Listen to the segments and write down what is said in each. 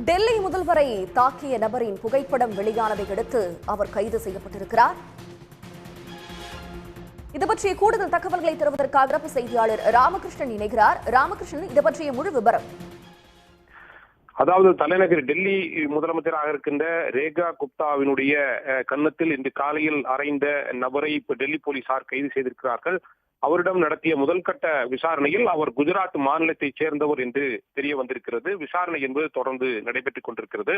டெல்லி முதல்வரை தாக்கிய நபரின் புகைப்படம் வெளியானதை அடுத்து அவர் கைது செய்யப்பட்டிருக்கிறார். இது பற்றிய கூடுதல் தகவல்களை தருவதற்காக சிறப்பு செய்தியாளர் ராமகிருஷ்ணன் இணைகிறார். ராமகிருஷ்ணன், இது பற்றிய முழு விவரம். அதாவது தலைநகர் டெல்லி முதலமைச்சராக இருக்கின்ற ரேகா குப்தாவினுடைய கன்னத்தில் இன்று காலையில் அறைந்த நபரை இப்ப டெல்லி போலீசார் கைது செய்திருக்கிறார்கள். அவரிடம் நடத்திய முதல் கட்ட விசாரணையில் அவர் குஜராத் மாநிலத்தைச் சேர்ந்தவர் என்று தெரிய வந்திருக்கிறது. விசாரணை என்பது தொடர்ந்து நடைபெற்றுக் கொண்டிருக்கிறது.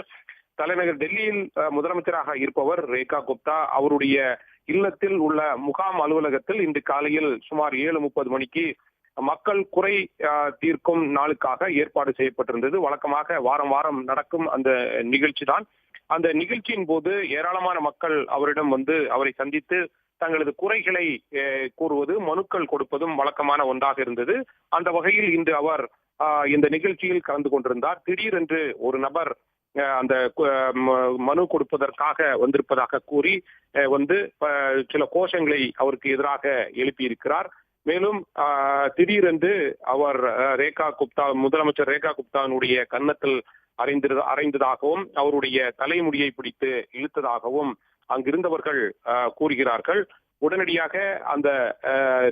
தலைநகர் டெல்லியில் முதலமைச்சராக இருப்பவர் ரேகா குப்தா அவருடைய இல்லத்தில் உள்ள முகாம் அலுவலகத்தில் இன்று காலையில் சுமார் 7:30 மணிக்கு மக்கள் குறை தீர்க்கும் நாளுக்காக ஏற்பாடு செய்யப்பட்டிருந்தது. வழக்கமாக வாரம் வாரம் நடக்கும் அந்த நிகழ்ச்சி தான். அந்த நிகழ்ச்சியின் போது ஏராளமான மக்கள் அவரிடம் வந்து அவரை சந்தித்து தங்களது குறைகளை கூறுவது, மனுக்கள் கொடுப்பதும் வழக்கமான ஒன்றாக இருந்தது. அந்த வகையில் இன்று அவர் இந்த நிகழ்ச்சியில் கலந்து கொண்டிருந்தார். திடீரென்று ஒரு நபர் அந்த மனு கொடுப்பதற்காக வந்திருப்பதாக கூறி வந்து சில கோஷங்களை அவருக்கு எதிராக எழுப்பியிருக்கிறார். மேலும் திடீரென்று அவர் முதலமைச்சர் ரேகா குப்தாவினுடைய கன்னத்தில் அறைந்ததாகவும் அவருடைய தலைமுடியை பிடித்து இழுத்ததாகவும் அங்கிருந்தவர்கள் கூறுகிறார்கள். உடனடியாக அந்த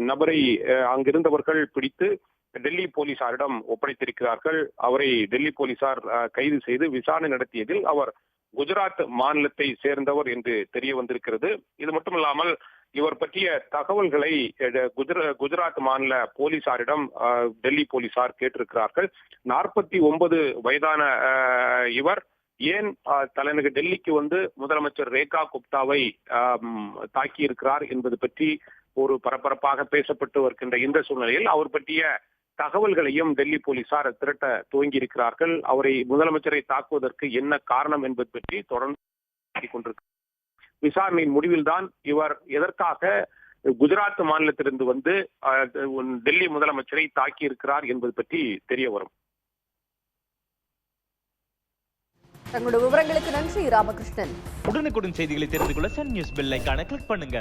நபரை அங்கிருந்தவர்கள் பிடித்து டெல்லி போலீசாரிடம் ஒப்படைத்திருக்கிறார்கள். அவரை டெல்லி போலீசார் கைது செய்து விசாரணை நடத்தியதில் அவர் குஜராத் மாநிலத்தை சேர்ந்தவர் என்று தெரிய வந்திருக்கிறது. இது மட்டுமில்லாமல் இவர் பற்றிய தகவல்களை குஜராத் மாநில போலீசாரிடம் டெல்லி போலீசார் கேட்டிருக்கிறார்கள். 49 வயதான இவர் ஏன் தலைநகர் டெல்லிக்கு வந்து முதலமைச்சர் ரேகா குப்தாவை தாக்கியிருக்கிறார் என்பது பற்றி ஒரு பரபரப்பாக பேசப்பட்டு வருகின்ற இந்த சூழ்நிலையில் அவர் பற்றிய தகவல்களையும் டெல்லி போலீசார் திரட்ட துவங்கி இருக்கிறார்கள். அவரை முதலமைச்சரை தாக்குவதற்கு என்ன காரணம் என்பது பற்றி தொடர்ந்து கொண்டிருக்கிறார். விசாரணையின் முடிவில்தான் இவர் எதற்காக குஜராத் மாநிலத்திலிருந்து வந்து டெல்லி முதலமைச்சரை தாக்கி இருக்கிறார் என்பது பற்றி தெரிய வரும். தங்களுடைய விவரங்களுக்கு நன்றி ராமகிருஷ்ணன். உடனுக்குடன் செய்திகளை தெரிந்து கொள்ள சன் நியூஸ் பெல் ஐகானை கிளிக் பண்ணுங்க.